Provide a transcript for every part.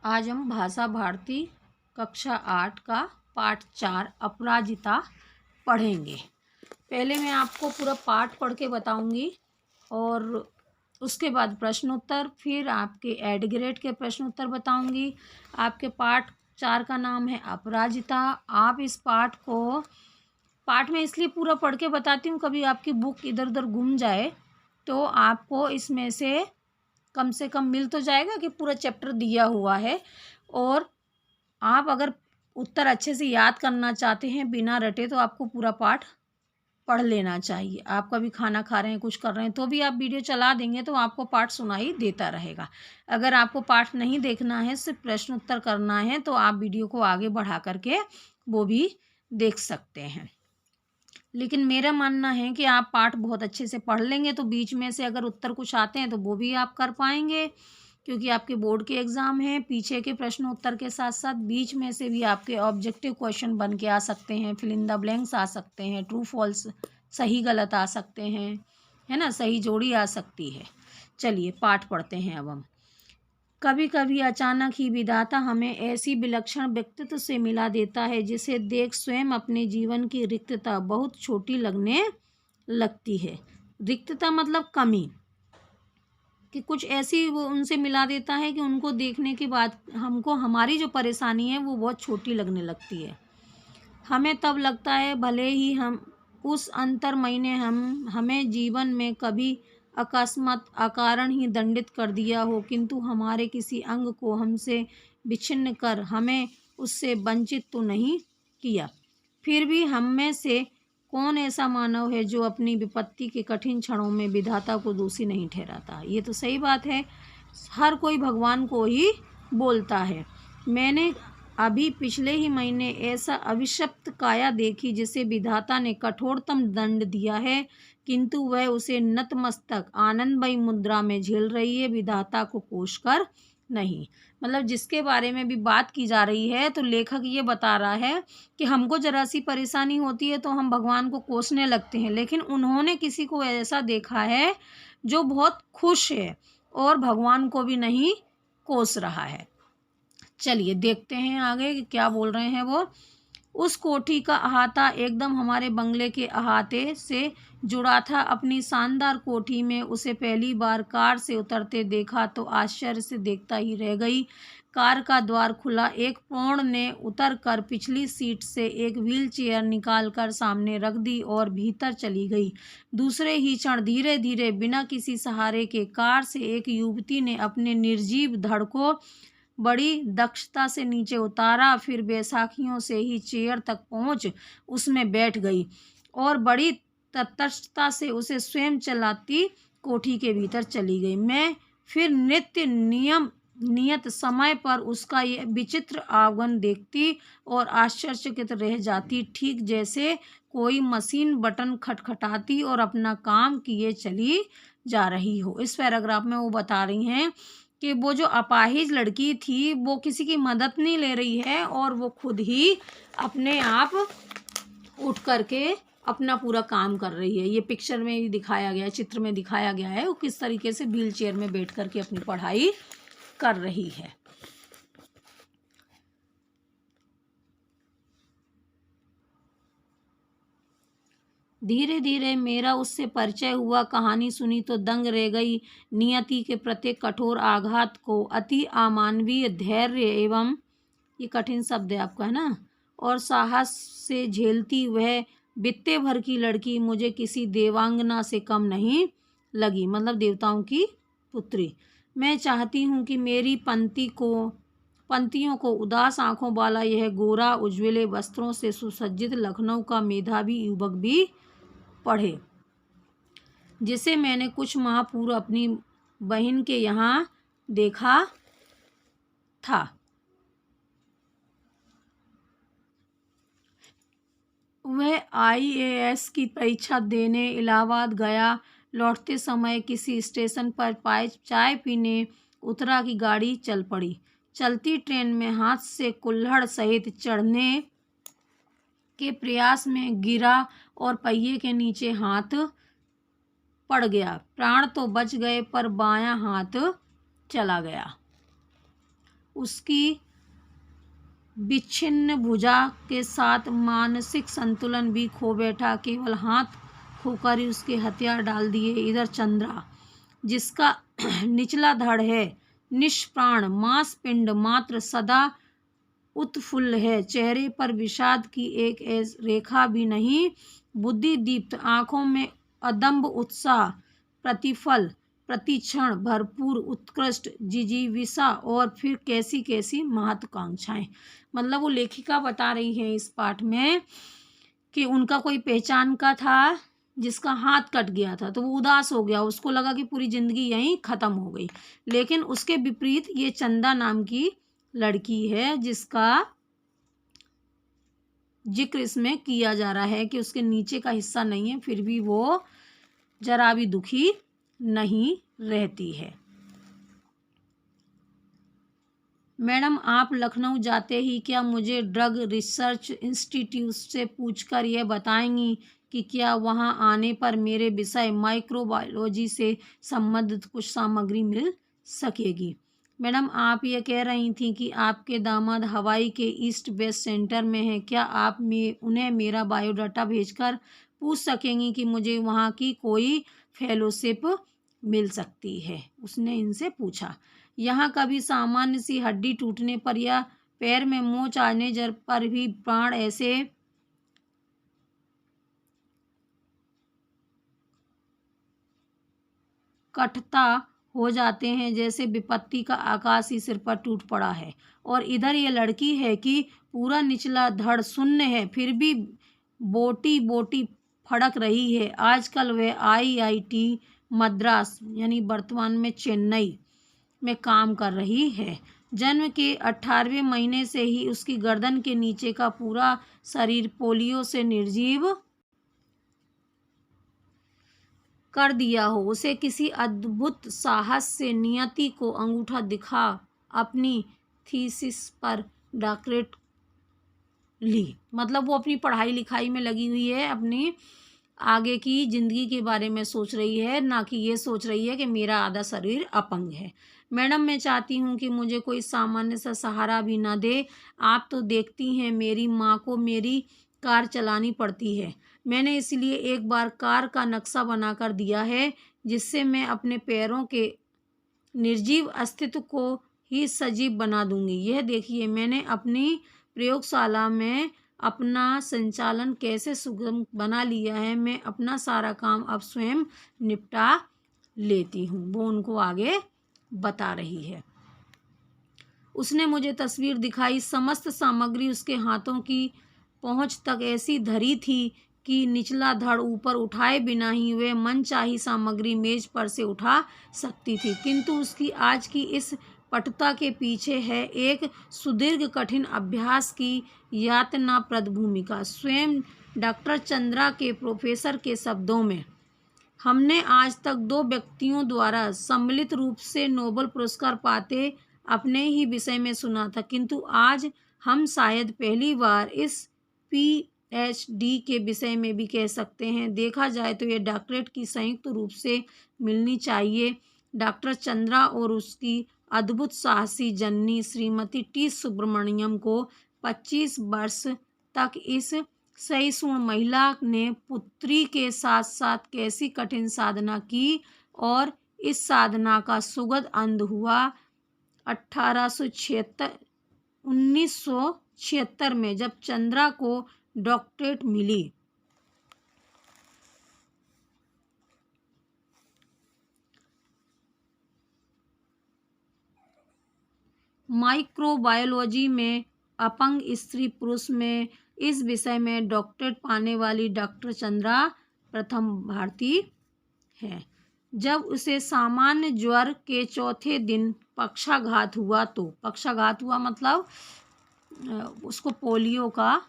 आज हम भाषा भारती कक्षा 8 का पाठ 4 अपराजिता पढ़ेंगे। पहले मैं आपको पूरा पाठ पढ़ के बताऊंगी और उसके बाद प्रश्नोत्तर, फिर आपके एड ग्रेड के प्रश्नोत्तर बताऊंगी। आपके पाठ 4 का नाम है अपराजिता। आप इस पाठ में इसलिए पूरा पढ़ के बताती हूँ, कभी आपकी बुक इधर उधर गुम जाए तो आपको इसमें से कम मिल तो जाएगा कि पूरा चैप्टर दिया हुआ है। और आप अगर उत्तर अच्छे से याद करना चाहते हैं बिना रटे तो आपको पूरा पाठ पढ़ लेना चाहिए। आप कभी खाना खा रहे हैं, कुछ कर रहे हैं तो भी आप वीडियो चला देंगे तो आपको पाठ सुनाई देता रहेगा। अगर आपको पाठ नहीं देखना है, सिर्फ प्रश्न उत्तर करना है, तो आप वीडियो को आगे बढ़ा करके वो भी देख सकते हैं। लेकिन मेरा मानना है कि आप पाठ बहुत अच्छे से पढ़ लेंगे तो बीच में से अगर उत्तर कुछ आते हैं तो वो भी आप कर पाएंगे, क्योंकि आपके बोर्ड के एग्ज़ाम हैं। पीछे के प्रश्न उत्तर के साथ साथ बीच में से भी आपके ऑब्जेक्टिव क्वेश्चन बन के आ सकते हैं, फिल इन द ब्लैंक्स आ सकते हैं, ट्रू फॉल्स सही गलत आ सकते हैं, है ना, सही जोड़ी आ सकती है। चलिए पाठ पढ़ते हैं अब हम। कभी कभी अचानक ही विधाता हमें ऐसी विलक्षण व्यक्तित्व से मिला देता है जिसे देख स्वयं अपने जीवन की रिक्तता बहुत छोटी लगने लगती है। रिक्तता मतलब कमी, कि कुछ ऐसी वो उनसे मिला देता है कि उनको देखने के बाद हमको हमारी जो परेशानी है वो बहुत छोटी लगने लगती है। हमें तब लगता है भले ही हम उस अंतर्मय ने हमें जीवन में कभी अकस्मात अकारण ही दंडित कर दिया हो, किंतु हमारे किसी अंग को हमसे विच्छिन्न कर हमें उससे वंचित तो नहीं किया। फिर भी हम में से कौन ऐसा मानव है जो अपनी विपत्ति के कठिन क्षणों में विधाता को दोषी नहीं ठहराता। ये तो सही बात है, हर कोई भगवान को ही बोलता है। मैंने अभी पिछले ही महीने ऐसा अभिशप्त काया देखी जिसे विधाता ने कठोरतम दंड दिया है, किंतु वह उसे नतमस्तक आनंदमयी मुद्रा में झेल रही है, विधाता को कोस कर नहीं। मतलब जिसके बारे में भी बात की जा रही है तो लेखक ये बता रहा है कि हमको जरा सी परेशानी होती है तो हम भगवान को कोसने लगते हैं, लेकिन उन्होंने किसी को ऐसा देखा है जो बहुत खुश है और भगवान को भी नहीं कोस रहा है। चलिए देखते हैं आगे क्या बोल रहे हैं वो। उस कोठी का अहाता एकदम हमारे बंगले के अहाते से जुड़ा था। अपनी शानदार कोठी में उसे पहली बार कार से उतरते देखा तो आश्चर्य से देखता ही रह गई। कार का द्वार खुला, एक प्रौढ़ ने उतर कर पिछली सीट से एक व्हील चेयर निकाल कर सामने रख दी और भीतर चली गई। दूसरे ही क्षण धीरे धीरे बिना किसी सहारे के कार से एक युवती ने अपने निर्जीव धड़ को बड़ी दक्षता से नीचे उतारा, फिर बैसाखियों से ही चेयर तक पहुंच उसमें बैठ गई और बड़ी तटस्थता से उसे स्वयं चलाती कोठी के भीतर चली गई। मैं फिर नियत समय पर उसका यह विचित्र आगमन देखती और आश्चर्यचकित रह जाती, ठीक जैसे कोई मशीन बटन खटखटाती और अपना काम किए चली जा रही हो। इस पैराग्राफ में वो बता रही हैं कि वो जो अपाहिज लड़की थी वो किसी की मदद नहीं ले रही है और वो खुद ही अपने आप उठ करके अपना पूरा काम कर रही है। ये पिक्चर में भी दिखाया गया है, चित्र में दिखाया गया है वो किस तरीके से व्हील चेयर में बैठ करके अपनी पढ़ाई कर रही है। धीरे धीरे मेरा उससे परिचय हुआ। कहानी सुनी तो दंग रह गई। नियति के प्रत्येक कठोर आघात को अति अमानवीय धैर्य एवं, ये कठिन शब्द है आपका, है ना, और साहस से झेलती वह बित्ते भर की लड़की मुझे किसी देवांगना से कम नहीं लगी, मतलब देवताओं की पुत्री। मैं चाहती हूँ कि मेरी पंक्तियों को उदास आंखों वाला यह गोरा उज्ज्वले वस्त्रों से सुसज्जित लखनऊ का मेधावी युवक भी पढ़े, जिसे मैंने कुछ माह पूर्व अपनी बहन के यहाँ देखा था। वह IAS की परीक्षा देने इलाहाबाद गया। लौटते समय किसी स्टेशन पर चाय पीने उतरा की गाड़ी चल पड़ी। चलती ट्रेन में हाथ से कुल्हड़ सहित चढ़ने के प्रयास में गिरा और पहिए के नीचे हाथ पड़ गया। प्राण तो बच गए पर बायां हाथ चला गया। उसकी विच्छिन्न भुजा के साथ मानसिक संतुलन भी खो बैठा। केवल हाथ खोकर ही उसके हथियार डाल दिए। इधर चंद्रा, जिसका निचला धड़ है निष्प्राण, मांसपिंड मात्र सदा उत्फुल्ल है, चेहरे पर विषाद की एक रेखा भी नहीं, बुद्धि दीप्त, आंखों में अदम्भ उत्साह, प्रतिफल प्रतिक्षण भरपूर उत्कृष्ट जिजीविषा और फिर कैसी कैसी महत्वाकांक्षाएं। मतलब वो लेखिका बता रही है इस पाठ में कि उनका कोई पहचान का था जिसका हाथ कट गया था, तो वो उदास हो गया, उसको लगा कि पूरी जिंदगी यहीं खत्म हो गई। लेकिन उसके विपरीत ये चंदा नाम की लड़की है जिसका जिक्र इसमें किया जा रहा है कि उसके नीचे का हिस्सा नहीं है, फिर भी वो जरा भी दुखी नहीं रहती है। मैडम, आप लखनऊ जाते ही क्या मुझे ड्रग रिसर्च इंस्टीट्यूट से पूछकर यह बताएंगी कि क्या वहां आने पर मेरे विषय माइक्रोबायोलॉजी से संबंधित कुछ सामग्री मिल सकेगी? मैडम, आप ये कह रही थी कि आपके दामाद हवाई के ईस्ट वेस्ट सेंटर में हैं, क्या आप उन्हें मेरा बायोडाटा भेजकर पूछ सकेंगी कि मुझे वहाँ की कोई फेलोशिप मिल सकती है? उसने इनसे पूछा। यहाँ कभी सामान्य सी हड्डी टूटने पर या पैर में मोच आने जर पर भी प्राण ऐसे कटता हो जाते हैं जैसे विपत्ति का आकाश ही सिर पर टूट पड़ा है। और इधर ये लड़की है कि पूरा निचला धड़ शून्य है, फिर भी बोटी बोटी फड़क रही है। आजकल वह IIT मद्रास यानी वर्तमान में चेन्नई में काम कर रही है। जन्म के 18वें महीने से ही उसकी गर्दन के नीचे का पूरा शरीर पोलियो से निर्जीव कर दिया हो। उसे किसी अद्भुत साहस से नियति को अंगूठा दिखा अपनी थीसिस पर डॉक्टरेट ली। मतलब वो अपनी पढ़ाई लिखाई में लगी हुई है, अपनी आगे की ज़िंदगी के बारे में सोच रही है, ना कि ये सोच रही है कि मेरा आधा शरीर अपंग है। मैडम, मैं चाहती हूँ कि मुझे कोई सामान्य सा सहारा भी ना दे। आप तो देखती हैं मेरी माँ को मेरी कार चलानी पड़ती है। मैंने इसलिए एक बार कार का नक्शा बनाकर दिया है जिससे मैं अपने पैरों के निर्जीव अस्तित्व को ही सजीव बना दूंगी। यह देखिए, मैंने अपनी प्रयोगशाला में अपना संचालन कैसे सुगम बना लिया है। मैं अपना सारा काम अब स्वयं निपटा लेती हूँ। वो उनको आगे बता रही है। उसने मुझे तस्वीर दिखाई। समस्त सामग्री उसके हाथों की पहुँच तक ऐसी धरी थी कि निचला धड़ ऊपर उठाए बिना ही वे मनचाही सामग्री मेज पर से उठा सकती थी। किंतु उसकी आज की इस पटुता के पीछे है एक सुदीर्घ कठिन अभ्यास की यातनाप्रद भूमिका। स्वयं डॉक्टर चंद्रा के प्रोफेसर के शब्दों में, हमने आज तक 2 व्यक्तियों द्वारा सम्मिलित रूप से नोबेल पुरस्कार पाते अपने ही विषय में सुना था, किंतु आज हम शायद पहली बार इस PhD के विषय में भी कह सकते हैं। देखा जाए तो यह डॉक्टरेट की संयुक्त रूप से मिलनी चाहिए। डॉक्टर चंद्रा और उसकी अद्भुत साहसी जननी श्रीमती T सुब्रमण्यम को 25 वर्ष तक इस सहिष्णु महिला ने पुत्री के साथ साथ कैसी कठिन साधना की और इस साधना का सुगध अंत हुआ 1976 में जब चंद्रा को डॉक्टरेट मिली। माइक्रोबायोलॉजी में अपंग स्त्री पुरुष में इस विषय में डॉक्टरेट पाने वाली डॉक्टर चंद्रा प्रथम भारतीय है। जब उसे सामान्य ज्वर के चौथे दिन पक्षाघात हुआ, तो पक्षाघात हुआ मतलब उसको पोलियो का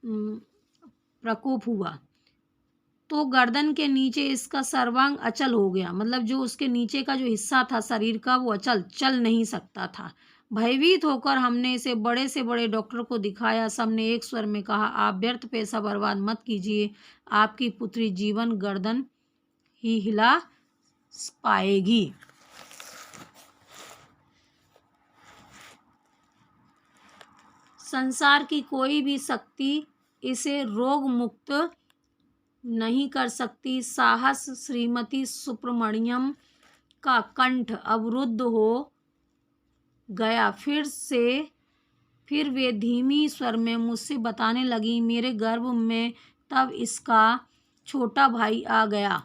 प्रकोप हुआ, तो गर्दन के नीचे इसका सर्वांग अचल हो गया। मतलब जो उसके नीचे का जो हिस्सा था शरीर का वो चल नहीं सकता था। भयभीत होकर हमने इसे बड़े से बड़े डॉक्टर को दिखाया। सबने एक स्वर में कहा, आप व्यर्थ पैसा बर्बाद मत कीजिए, आपकी पुत्री जीवन गर्दन ही हिला पाएगी। संसार की कोई भी शक्ति इसे रोग मुक्त नहीं कर सकती। साहस श्रीमती सुब्रमण्यम का कंठ अवरुद्ध हो गया। फिर वे धीमी स्वर में मुझसे बताने लगी, मेरे गर्भ में तब इसका छोटा भाई आ गया।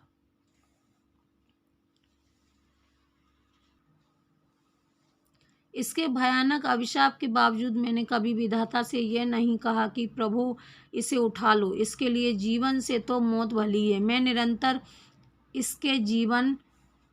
इसके भयानक अभिशाप के बावजूद मैंने कभी विधाता से यह नहीं कहा कि प्रभु इसे उठा लो, इसके लिए जीवन से तो मौत भली है। मैं निरंतर इसके जीवन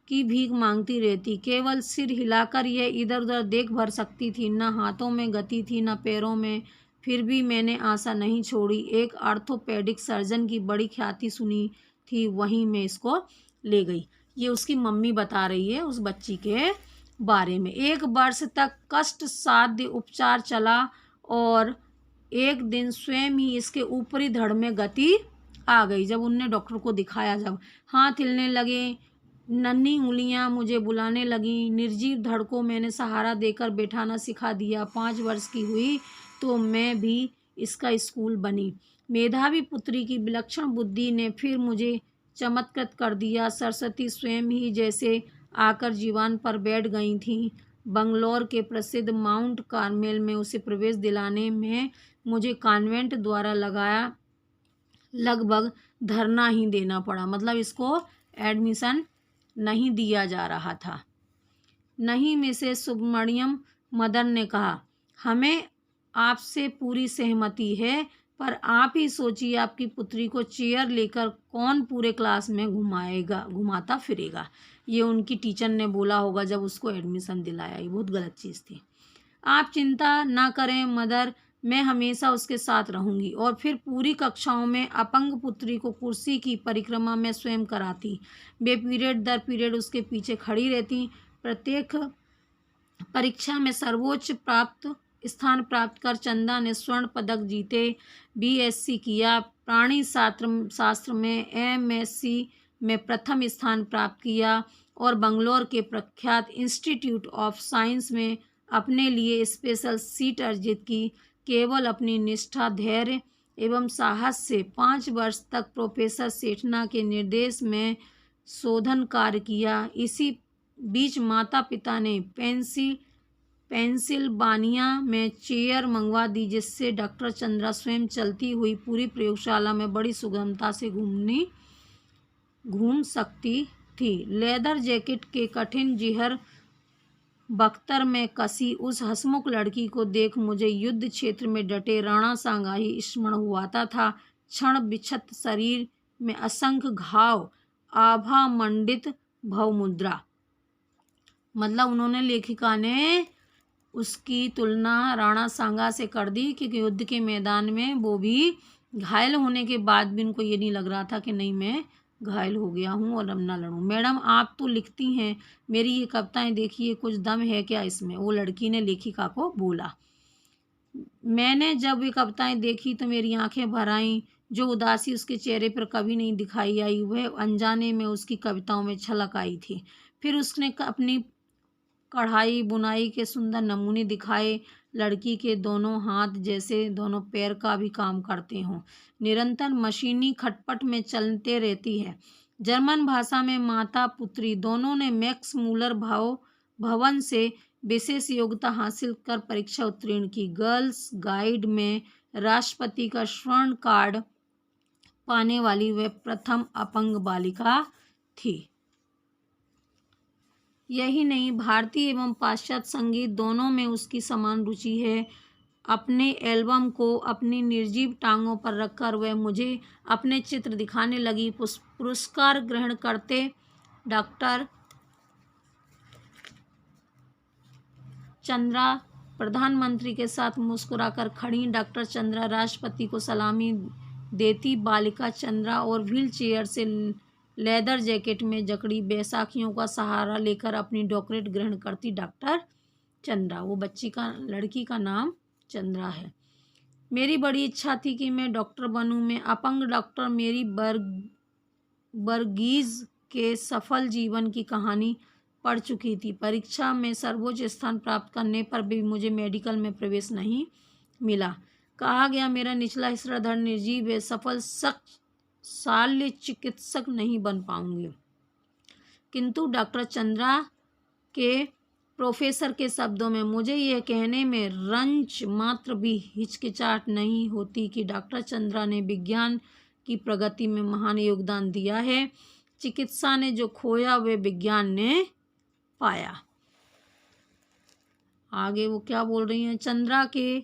की भीख मांगती रहती। केवल सिर हिलाकर यह इधर उधर देख भर सकती थी, न हाथों में गति थी न पैरों में। फिर भी मैंने आशा नहीं छोड़ी। एक ऑर्थोपेडिक सर्जन की बड़ी ख्याति सुनी थी, वहीं मैं इसको ले गई। ये उसकी मम्मी बता रही है उस बच्ची के बारे में। 1 वर्ष तक कष्ट साध्य उपचार चला और एक दिन स्वयं ही इसके ऊपरी धड़ में गति आ गई। जब उनने डॉक्टर को दिखाया, जब हाथ हिलने लगे, नन्ही उंगलियां मुझे बुलाने लगी, निर्जीव धड़ को मैंने सहारा देकर बैठाना सिखा दिया। 5 वर्ष की हुई तो मैं भी इसका स्कूल बनी। मेधावी पुत्री की विलक्षण बुद्धि ने फिर मुझे चमत्कृत कर दिया। सरस्वती स्वयं ही जैसे आकर जीवन पर बैठ गई थीं। बंगलौर के प्रसिद्ध माउंट कार्मेल में उसे प्रवेश दिलाने में मुझे कॉन्वेंट द्वारा लगाया लगभग धरना ही देना पड़ा। मतलब इसको एडमिशन नहीं दिया जा रहा था। नहीं मिसेस सुब्रमण्यम, मदन ने कहा, हमें आपसे पूरी सहमति है, पर आप ही सोचिए आपकी पुत्री को चेयर लेकर कौन पूरे क्लास में घुमाता फिरेगा। ये उनकी टीचर ने बोला होगा जब उसको एडमिशन दिलाया। ये बहुत गलत चीज़ थी। आप चिंता ना करें मदर, मैं हमेशा उसके साथ रहूंगी। और फिर पूरी कक्षाओं में अपंग पुत्री को कुर्सी की परिक्रमा में स्वयं कराती। वे पीरियड दर पीरियड उसके पीछे खड़ी रहती। प्रत्येक परीक्षा में सर्वोच्च स्थान प्राप्त कर चंदा ने स्वर्ण पदक जीते। BSc किया। प्राणी शास्त्र में MSc में प्रथम स्थान प्राप्त किया और बंगलौर के प्रख्यात इंस्टीट्यूट ऑफ साइंस में अपने लिए स्पेशल सीट अर्जित की। केवल अपनी निष्ठा, धैर्य एवं साहस से 5 वर्ष तक प्रोफेसर सेठना के निर्देश में शोधन कार्य किया। इसी बीच माता पिता ने पेंसिल्वानिया में चेयर मंगवा दी, जिससे डॉक्टर चंद्रा स्वयं चलती हुई पूरी प्रयोगशाला में बड़ी सुगमता से घूम सकती थी। लेदर जैकेट के कठिन जिहर बख्तर में कसी उस हंसमुख लड़की को देख मुझे युद्ध क्षेत्र में डटे राणा सांगाई स्मरण हुआता था। क्षण बिछत शरीर में असंख्य घाव, आभा मंडित भवमुद्रा। मतलब उन्होंने, लेखिका ने उसकी तुलना राणा सांगा से कर दी, क्योंकि युद्ध के मैदान में वो भी घायल होने के बाद भी उनको ये नहीं लग रहा था कि नहीं मैं घायल हो गया हूँ और अब ना लड़ूँ। मैडम आप तो लिखती हैं, मेरी ये कविताएं देखिए, कुछ दम है क्या इसमें? वो लड़की ने लेखिका को बोला। मैंने जब ये कविताएं देखी तो मेरी आंखें भर आईं। जो उदासी उसके चेहरे पर कभी नहीं दिखाई आई, वह अनजाने में उसकी कविताओं में छलक आई थी। फिर उसने अपनी कढ़ाई बुनाई के सुंदर नमूने दिखाए। लड़की के दोनों हाथ जैसे दोनों पैर का भी काम करते हों, निरंतर मशीनी खटपट में चलते रहती है। जर्मन भाषा में माता पुत्री दोनों ने मैक्स मूलर भवन से विशेष योग्यता हासिल कर परीक्षा उत्तीर्ण की। गर्ल्स गाइड में राष्ट्रपति का स्वर्ण कार्ड पाने वाली वह प्रथम अपंग बालिका थी। यही नहीं, भारतीय एवं पाश्चात्य संगीत दोनों में उसकी समान रुचि है। अपने एल्बम को अपनी निर्जीव टांगों पर रखकर वह मुझे अपने चित्र दिखाने लगी। पुरस्कार ग्रहण करते डॉक्टर चंद्रा प्रधानमंत्री के साथ मुस्कुराकर खड़ी। डॉक्टर चंद्रा राष्ट्रपति को सलामी देती। बालिका चंद्रा और व्हील चेयर से लेदर जैकेट में जकड़ी बैसाखियों का सहारा लेकर अपनी डॉक्टरेट ग्रहण करती। डॉक्टर चंद्रा, वो लड़की का नाम चंद्रा है। मेरी बड़ी इच्छा थी कि मैं डॉक्टर बनूं। मैं अपंग डॉक्टर मेरी बर्गीज के सफल जीवन की कहानी पढ़ चुकी थी। परीक्षा में सर्वोच्च स्थान प्राप्त करने पर भी मुझे मेडिकल में प्रवेश नहीं मिला। कहा गया मेरा निचला हिस्सा धड़ निर्जीव है, सफल शल्य चिकित्सक नहीं बन पाऊंगी। किंतु डॉक्टर चंद्रा के प्रोफेसर के शब्दों में मुझे यह कहने में रंच मात्र भी हिचकिचाहट नहीं होती कि डॉक्टर चंद्रा ने विज्ञान की प्रगति में महान योगदान दिया है। चिकित्सा ने जो खोया वे विज्ञान ने पाया। आगे वो क्या बोल रही हैं, चंद्रा के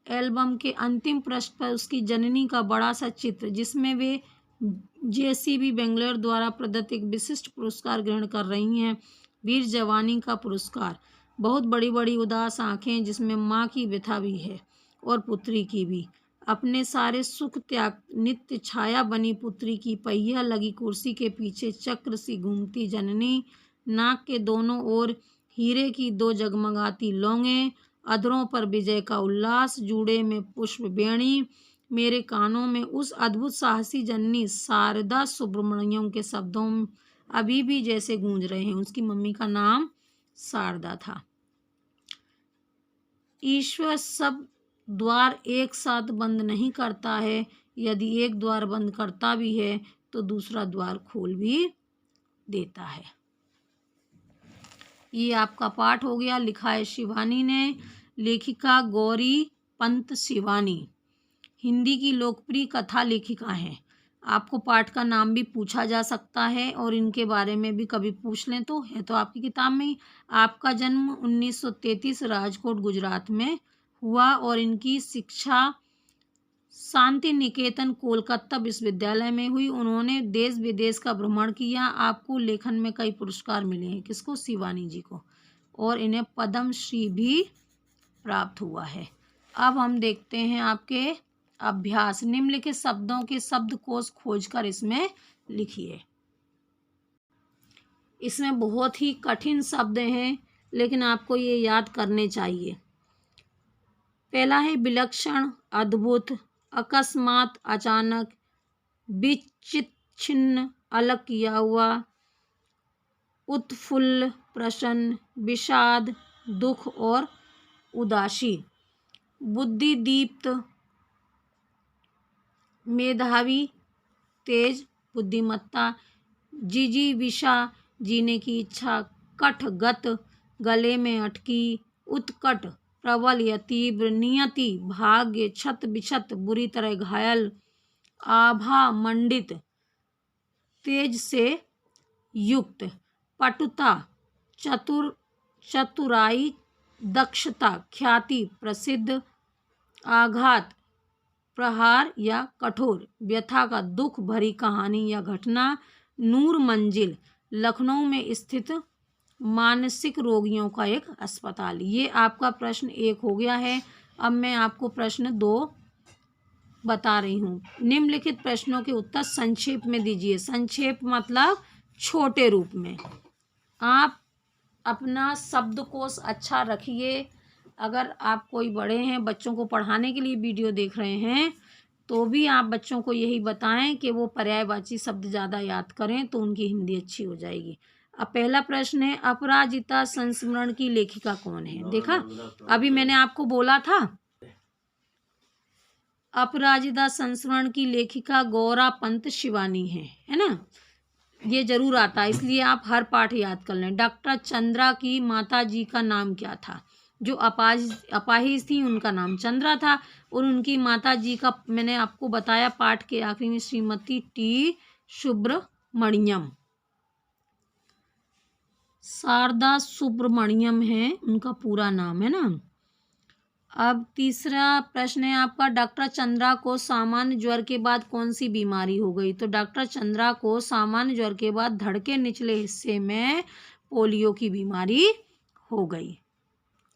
एल्बम के अंतिम पृष्ठ पर उसकी जननी का बड़ा सा चित्र, जिसमें वे JCB बेंगलोर द्वारा प्रदत्त एक विशिष्ट पुरस्कार ग्रहण कर रही हैं, वीर जवानी का पुरस्कार। बहुत बड़ी बड़ी उदास आंखें, जिसमें माँ की व्यथा भी है और पुत्री की भी। अपने सारे सुख त्याग नित्य छाया बनी पुत्री की पहिया लगी कुर्सी के पीछे चक्र सी घूमती जननी, नाक के दोनों ओर हीरे की 2 जगमगाती लौंगे, अधरों पर विजय का उल्लास, जूड़े में पुष्प बेणी। मेरे कानों में उस अद्भुत साहसी जननी शारदा सुब्रमण्यम के शब्दों अभी भी जैसे गूंज रहे हैं। उसकी मम्मी का नाम शारदा था। ईश्वर सब द्वार एक साथ बंद नहीं करता है, यदि एक द्वार बंद करता भी है तो दूसरा द्वार खोल भी देता है। ये आपका पाठ हो गया। लिखा है शिवानी ने, लेखिका गौरी पंत शिवानी, हिंदी की लोकप्रिय कथा लेखिका हैं। आपको पाठ का नाम भी पूछा जा सकता है और इनके बारे में भी कभी पूछ लें तो है तो आपकी किताब में ही। आपका जन्म 1933 राजकोट गुजरात में हुआ और इनकी शिक्षा शांति निकेतन कोलकाता विश्वविद्यालय में हुई। उन्होंने देश विदेश का भ्रमण किया। आपको लेखन में कई पुरस्कार मिले हैं, किसको, शिवानी जी को, और इन्हें पद्म श्री भी प्राप्त हुआ है। अब हम देखते हैं आपके अभ्यास। निम्नलिखित शब्दों के शब्दकोश खोजकर इसमें लिखिए। इसमें बहुत ही कठिन शब्द हैं, लेकिन आपको ये याद करने चाहिए। पहला है विलक्षण, अद्भुत, अकस्मात, अचानक, विचिच्छिन्न, अलग किया हुआ, उत्फुल्ल, प्रसन्न, विषाद, दुख और उदासी, बुद्धिदीप्त, मेधावी, तेज, बुद्धिमत्ता, जिजीविषा, जीने की इच्छा, कटगत, गले में अटकी, उत्कट, प्रबल या तीव्र, नियति, भाग्य, क्षत विक्षत, बुरी तरह घायल, आभा मंडित, तेज से युक्त, पटुता, चतुराई, दक्षता, ख्याति, प्रसिद्ध, आघात, प्रहार या कठोर, व्यथा का दुख भरी कहानी या घटना, नूर मंजिल, लखनऊ में स्थित मानसिक रोगियों का एक अस्पताल। ये आपका प्रश्न 1 हो गया है। अब मैं आपको प्रश्न 2 बता रही हूँ। निम्नलिखित प्रश्नों के उत्तर संक्षेप में दीजिए। संक्षेप मतलब छोटे रूप में। आप अपना शब्दकोश अच्छा रखिए। अगर आप कोई बड़े हैं, बच्चों को पढ़ाने के लिए वीडियो देख रहे हैं, तो भी आप बच्चों को यही बताएं कि वो पर्यायवाची शब्द ज़्यादा याद करें तो उनकी हिंदी अच्छी हो जाएगी। अब पहला प्रश्न है, अपराजिता संस्मरण की लेखिका कौन है? देखा, अभी मैंने आपको बोला था अपराजिता संस्मरण की लेखिका गौरा पंत शिवानी है ना। ये जरूर आता है, इसलिए आप हर पाठ याद कर लें। डॉक्टर चंद्रा की माता जी का नाम क्या था? जो अपाहिज थी उनका नाम चंद्रा था, और उनकी माता जी का मैंने आपको बताया पाठ के आखिरी में, श्रीमती टी सुब्रमण्यम, शारदा सुब्रमण्यम है उनका पूरा नाम, है ना। अब तीसरा प्रश्न है आपका, डॉक्टर चंद्रा को सामान्य ज्वर के बाद कौन सी बीमारी हो गई? तो डॉक्टर चंद्रा को सामान्य ज्वर के बाद धड़ के निचले हिस्से में पोलियो की बीमारी हो गई।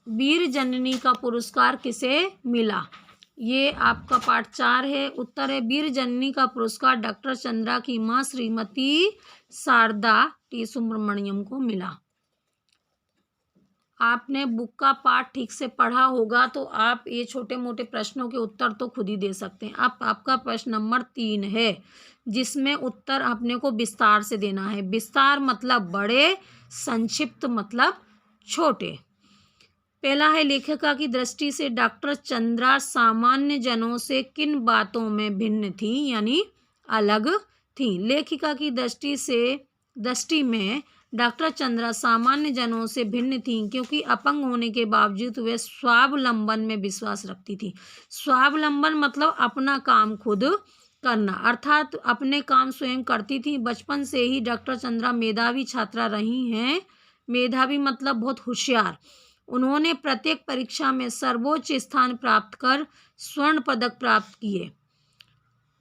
वीर जननी का पुरस्कार किसे मिला? ये आपका पाठ 4 है। उत्तर है, वीर जननी का पुरस्कार डॉक्टर चंद्रा की मां श्रीमती शारदा टी सुब्रमण्यम को मिला। आपने बुक का पाठ ठीक से पढ़ा होगा तो आप ये छोटे मोटे प्रश्नों के उत्तर तो खुद ही दे सकते हैं। अब आपका प्रश्न नंबर 3 है, जिसमें उत्तर अपने को विस्तार से देना है। विस्तार मतलब बड़े, संक्षिप्त मतलब छोटे। पहला है लेखिका की दृष्टि से डॉक्टर चंद्रा सामान्य जनों से किन बातों में भिन्न थी यानी अलग थी। लेखिका की दृष्टि में डॉक्टर चंद्रा सामान्य जनों से भिन्न थी क्योंकि अपंग होने के बावजूद वे स्वावलंबन में विश्वास रखती थी। स्वावलंबन मतलब अपना काम खुद करना, अर्थात अपने काम स्वयं करती थी। बचपन से ही डॉक्टर चंद्रा मेधावी छात्रा रही हैं। मेधावी मतलब बहुत होशियार। उन्होंने प्रत्येक परीक्षा में सर्वोच्च स्थान प्राप्त कर स्वर्ण पदक प्राप्त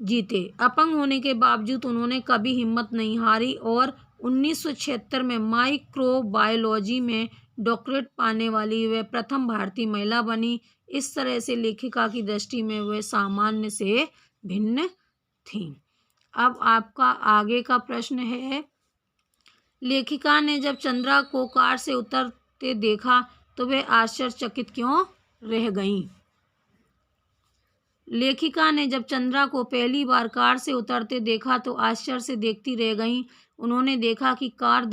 जीते। अपंग होने के बावजूद उन्होंने कभी हिम्मत नहीं हारी और 1976 में माइक्रोबायोलॉजी में डॉक्टरेट पाने वाली वे प्रथम भारतीय महिला बनी। इस तरह से लेखिका की दृष्टि में वे सामान्य से भिन्न थीं। अब आपका आगे का प्रश्न है, लेखिका ने जब चंद्रा को कार से उतरते देखा तो वे आश्चर्यचकित क्यों रह गईं? लेखिका ने जब चंद्रा को पहली बार कार से उतरते देखा तो आश्चर्य से देखती रह गईं। उन्होंने देखा कि कार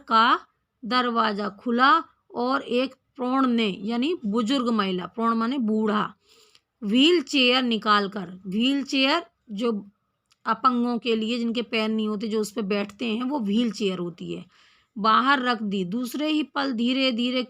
का दरवाजा खुला और एक प्रौढ़ ने यानी बुजुर्ग महिला, प्रौढ़ माने बूढ़ा, व्हील चेयर जो अपंगों के लिए जिनके पैर नहीं होते जो उस पर बैठते हैं वो व्हील चेयर होती है, बाहर रख दी। दूसरे ही पल धीरे धीरे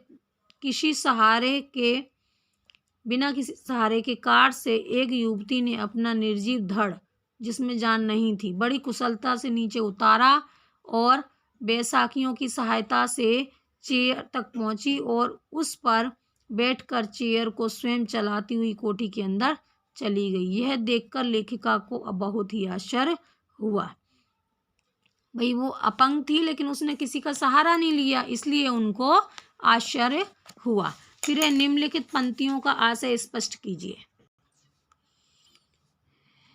बिना किसी सहारे के कार से एक युवती ने अपना निर्जीव धड़, जिसमें जान नहीं थी, बड़ी कुशलता से नीचे उतारा और बैसाखियों की सहायता से चेयर तक पहुंची और उस पर बैठकर चेयर को स्वयं चलाती हुई कोठी के अंदर चली गई। यह देखकर लेखिका को अब बहुत ही आश्चर्य हुआ। भाई वो अपंग थी लेकिन उसने किसी का सहारा नहीं लिया, इसलिए उनको आश्चर्य हुआ। फिर निम्नलिखित पंक्तियों का आशय स्पष्ट कीजिए।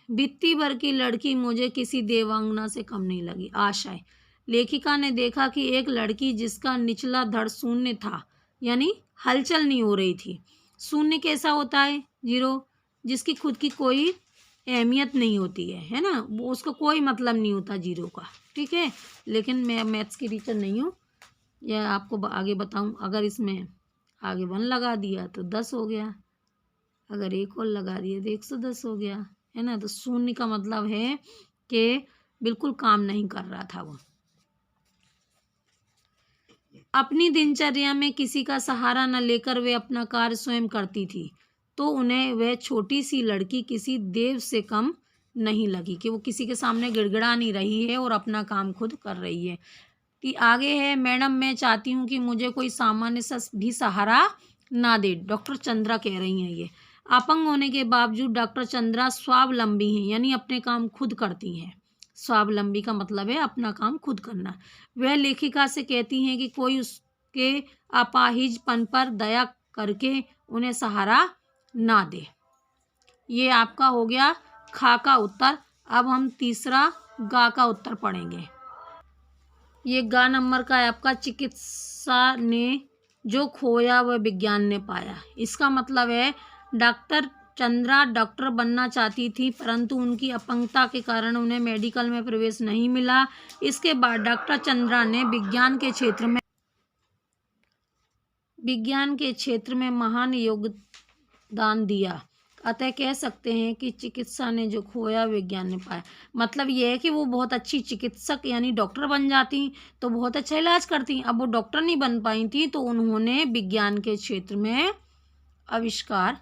बित्ती भर की लड़की मुझे किसी देवांगना से कम नहीं लगी। आशय, लेखिका ने देखा कि एक लड़की जिसका निचला धड़ शून्य था यानी हलचल नहीं हो रही थी। शून्य कैसा होता है? जीरो, जिसकी खुद की कोई अहमियत नहीं होती है ना, वो उसको कोई मतलब नहीं होता जीरो का, ठीक है। लेकिन मैं मैथ्स की टीचर नहीं हूँ, यह आपको आगे बताऊँ। अगर इसमें आगे 1 लगा दिया तो 10 हो गया, अगर एक और लगा दिया तो 110 हो गया, है ना। तो शून्य का मतलब है कि बिल्कुल काम नहीं कर रहा था वो। अपनी दिनचर्या में किसी का सहारा न लेकर वे अपना कार्य स्वयं करती थी, तो उन्हें वह छोटी सी लड़की किसी देव से कम नहीं लगी कि वो किसी के सामने गिड़गिड़ा नहीं रही है और अपना काम खुद कर रही है। कि आगे है, मैडम मैं चाहती हूँ कि मुझे कोई सामान्य सा भी सहारा ना दे। डॉक्टर चंद्रा कह रही हैं ये। अपंग होने के बावजूद डॉक्टर चंद्रा स्वावलंबी हैं यानी अपने काम खुद करती हैं। स्वावलंबी का मतलब है अपना काम खुद करना। वह लेखिका से कहती हैं कि कोई उसके अपाहिजपन पर दया करके उन्हें सहारा ना दे। ये आपका हो गया खा का उत्तर। अब हम तीसरा गा का उत्तर पढ़ेंगे। ये गा नंबर का है आपका, चिकित्सा ने जो खोया वह विज्ञान ने पाया। इसका मतलब है डॉक्टर चंद्रा डॉक्टर बनना चाहती थी परंतु उनकी अपंगता के कारण उन्हें मेडिकल में प्रवेश नहीं मिला। इसके बाद डॉक्टर चंद्रा ने विज्ञान के क्षेत्र में महान योगदान दिया। अतः कह सकते हैं कि चिकित्सा ने जो खोया विज्ञान ने पाया। मतलब यह है कि वो बहुत अच्छी चिकित्सक यानी डॉक्टर बन जाती तो बहुत अच्छा इलाज करती। अब वो डॉक्टर नहीं बन पाई थी तो उन्होंने विज्ञान के क्षेत्र में आविष्कार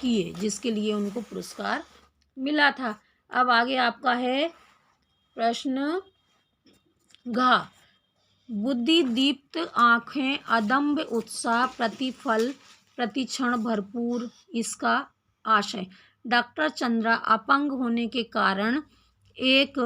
किए जिसके लिए उनको पुरस्कार मिला था। अब आगे आपका है प्रश्न घ। बुद्धि दीप्त आँखें, अदम्भ उत्साह, प्रतिफल प्रतिक्षण भरपूर। इसका आशय, डॉक्टर चंद्रा अपंग होने के कारण एक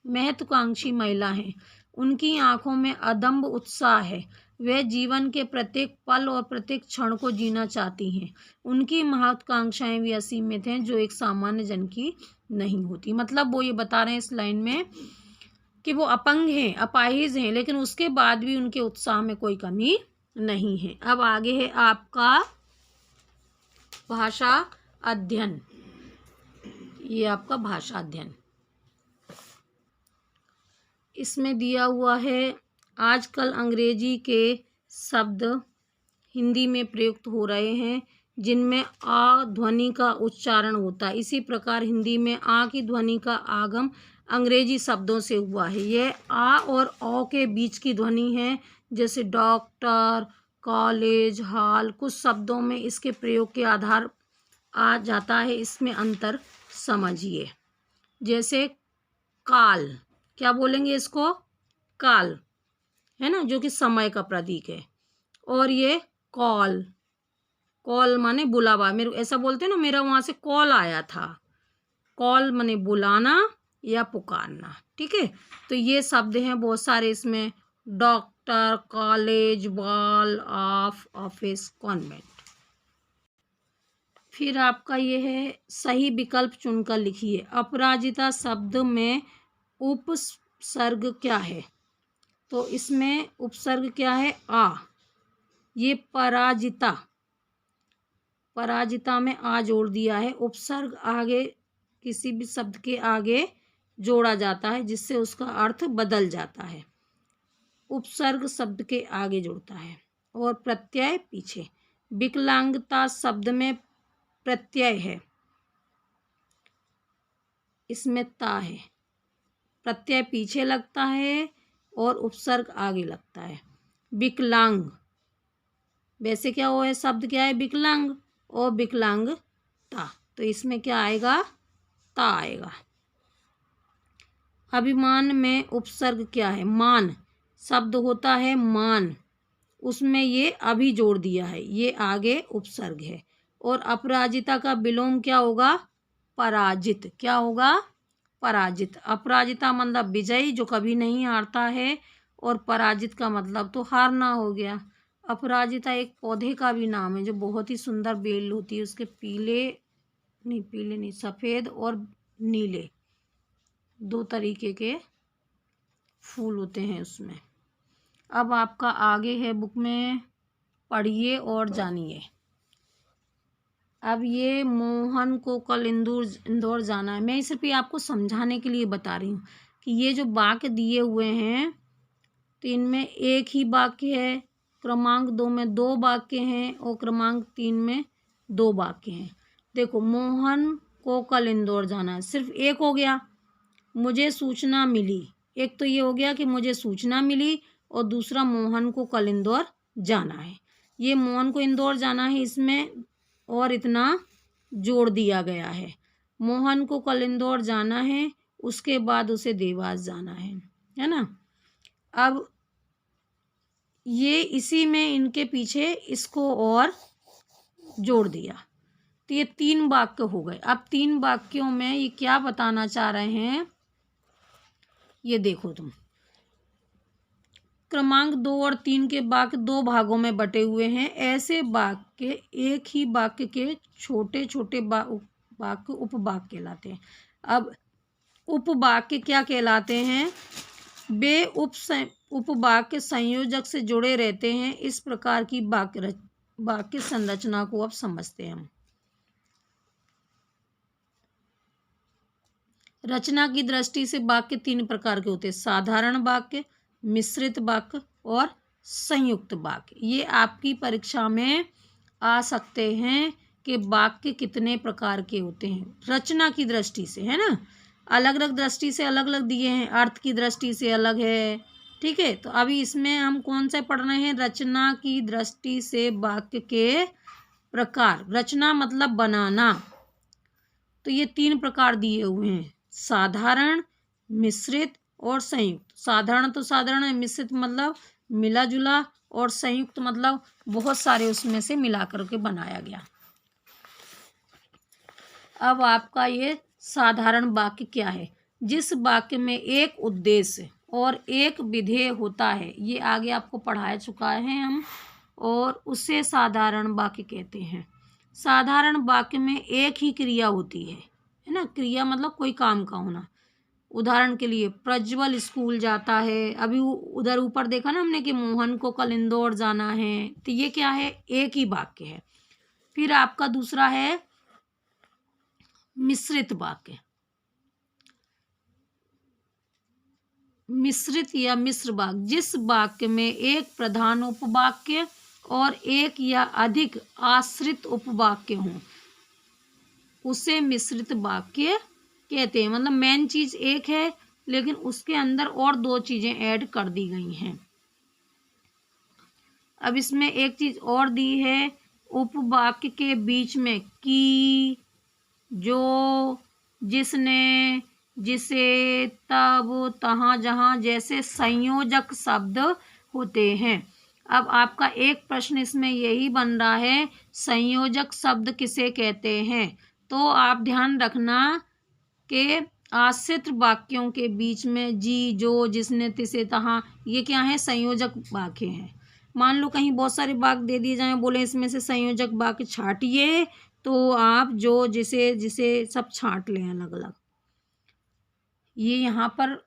महत्वाकांक्षी महिला हैं। उनकी आंखों में अदम्भ उत्साह है। वे जीवन के प्रत्येक पल और प्रत्येक क्षण को जीना चाहती हैं। उनकी महत्वाकांक्षाएं भी असीमित हैं जो एक सामान्य जन की नहीं होती। मतलब वो ये बता रहे हैं इस लाइन में कि वो अपंग हैं, अपाहिज हैं, लेकिन उसके बाद भी उनके उत्साह में कोई कमी नहीं है। अब आगे है आपका भाषा अध्ययन। ये आपका भाषा अध्ययन, इसमें दिया हुआ है आजकल अंग्रेजी के शब्द हिंदी में प्रयुक्त हो रहे हैं जिनमें आ ध्वनि का उच्चारण होता है। इसी प्रकार हिंदी में आ की ध्वनि का आगम अंग्रेजी शब्दों से हुआ है। यह आ और औ के बीच की ध्वनि है, जैसे डॉक्टर, कॉलेज, हॉल। कुछ शब्दों में इसके प्रयोग के आधार आ जाता है, इसमें अंतर समझिए। जैसे काल, क्या बोलेंगे इसको? काल, है ना, जो कि समय का प्रतीक है। और ये कॉल, कॉल माने बुलावा। मेरे ऐसा बोलते हैं ना, मेरा वहाँ से कॉल आया था। कॉल माने बुलाना या पुकारना, ठीक है। तो ये शब्द हैं बहुत सारे इसमें, doctor, college, ball, of, office, convent. फिर आपका ये है, सही विकल्प चुनकर लिखिए। अपराजिता शब्द में उपसर्ग क्या है? तो इसमें उपसर्ग क्या है? आ। ये पराजिता, पराजिता में आ जोड़ दिया है। उपसर्ग आगे किसी भी शब्द के आगे जोड़ा जाता है जिससे उसका अर्थ बदल जाता है। उपसर्ग शब्द के आगे जुड़ता है और प्रत्यय पीछे। विकलांगता शब्द में प्रत्यय है, इसमें ता है। प्रत्यय पीछे लगता है और उपसर्ग आगे लगता है। विकलांग, वैसे क्या वो है शब्द, क्या है? विकलांग और विकलांगता, तो इसमें क्या आएगा? ता आएगा। अभिमान में उपसर्ग क्या है? मान शब्द होता है, मान, उसमें ये अभी जोड़ दिया है, ये आगे उपसर्ग है। और अपराजिता का विलोम क्या होगा? पराजित। क्या होगा? पराजित। अपराजिता मतलब विजयी, जो कभी नहीं हारता है, और पराजित का मतलब तो हारना हो गया। अपराजिता एक पौधे का भी नाम है जो बहुत ही सुंदर बेल होती है, उसके पीले नहीं, सफ़ेद और नीले दो तरीके के फूल होते हैं उसमें। अब आपका आगे है बुक में, पढ़िए और जानिए। अब ये मोहन को कल इंदौर जाना है। मैं सिर्फ ये आपको समझाने के लिए बता रही हूँ कि ये जो वाक्य दिए हुए हैं, तो इनमें एक ही वाक्य है, क्रमांक 2 में 2 वाक्य हैं और क्रमांक 3 में 2 वाक्य हैं। देखो, मोहन को कल इंदौर जाना है, सिर्फ एक हो गया। मुझे सूचना मिली, एक तो ये हो गया कि मुझे सूचना मिली, और दूसरा मोहन को कल इंदौर जाना है। ये मोहन को इंदौर जाना है, इसमें और इतना जोड़ दिया गया है। मोहन को कल इंदौर जाना है, उसके बाद उसे देवास जाना है ना। अब ये इसी में इनके पीछे इसको और जोड़ दिया, तो ये 3 वाक्य हो गए। अब 3 वाक्यों में ये क्या बताना चाह रहे हैं, ये देखो तुम। क्रमांक 2 और 3 के वाक्य 2 भागों में बटे हुए हैं। ऐसे वाक्य एक ही वाक्य के छोटे छोटे वाक्य उपवाक्य कहलाते हैं। अब उपवाक्य क्या कहलाते हैं? वे उपवाक्य संयोजक से जुड़े रहते हैं। इस प्रकार की वाक्य संरचना को अब समझते हैं हम। रचना की दृष्टि से वाक्य 3 प्रकार के होते हैं: साधारण वाक्य, मिश्रित वाक्य और संयुक्त वाक्य। ये आपकी परीक्षा में आ सकते हैं कि वाक्य कितने प्रकार के होते हैं रचना की दृष्टि से, है ना। अलग अलग दृष्टि से अलग अलग दिए हैं, अर्थ की दृष्टि से अलग है, ठीक है। तो अभी इसमें हम कौन से पढ़ रहे हैं? रचना की दृष्टि से वाक्य के प्रकार। रचना मतलब बनाना, तो ये 3 प्रकार दिए हुए हैं: साधारण, मिश्रित और संयुक्त। साधारण तो साधारण है, मिश्रित मतलब मिला जुला, और संयुक्त मतलब बहुत सारे उसमें से मिला करके बनाया गया। अब आपका ये साधारण वाक्य क्या है? जिस वाक्य में एक उद्देश्य और एक विधेय होता है, ये आगे आपको पढ़ा चुका है हम, और उसे साधारण वाक्य कहते हैं। साधारण वाक्य में एक ही क्रिया होती है ना। क्रिया मतलब कोई काम का होना। उदाहरण के लिए, प्रज्वल स्कूल जाता है। अभी उधर ऊपर देखा ना हमने कि मोहन को कल इंदौर जाना है, तो ये क्या है? एक ही वाक्य है। फिर आपका दूसरा है मिश्रित वाक्य। मिश्रित या मिश्र वाक्य, जिस वाक्य में एक प्रधान उपवाक्य और एक या अधिक आश्रित उपवाक्य हों उसे मिश्रित वाक्य कहते हैं। मतलब मेन चीज एक है लेकिन उसके अंदर और दो चीजें ऐड कर दी गई हैं। अब इसमें एक चीज और दी है, उपवाक्य के बीच में की, जो, जिसने, जिसे, तब, तहाँ, जहाँ जैसे संयोजक शब्द होते हैं। अब आपका एक प्रश्न इसमें यही बन रहा है, संयोजक शब्द किसे कहते हैं? तो आप ध्यान रखना कि आश्रित वाक्यों के बीच में जी, जो, जिसने, तिसे, तहाँ, ये क्या है? संयोजक वाक्य हैं। मान लो कहीं बहुत सारे वाक्य दे दिए जाएं, बोले इसमें से संयोजक वाक्य छांटिए, तो आप जो, जिसे, जिसे सब छांट लें अलग अलग। ये यहाँ पर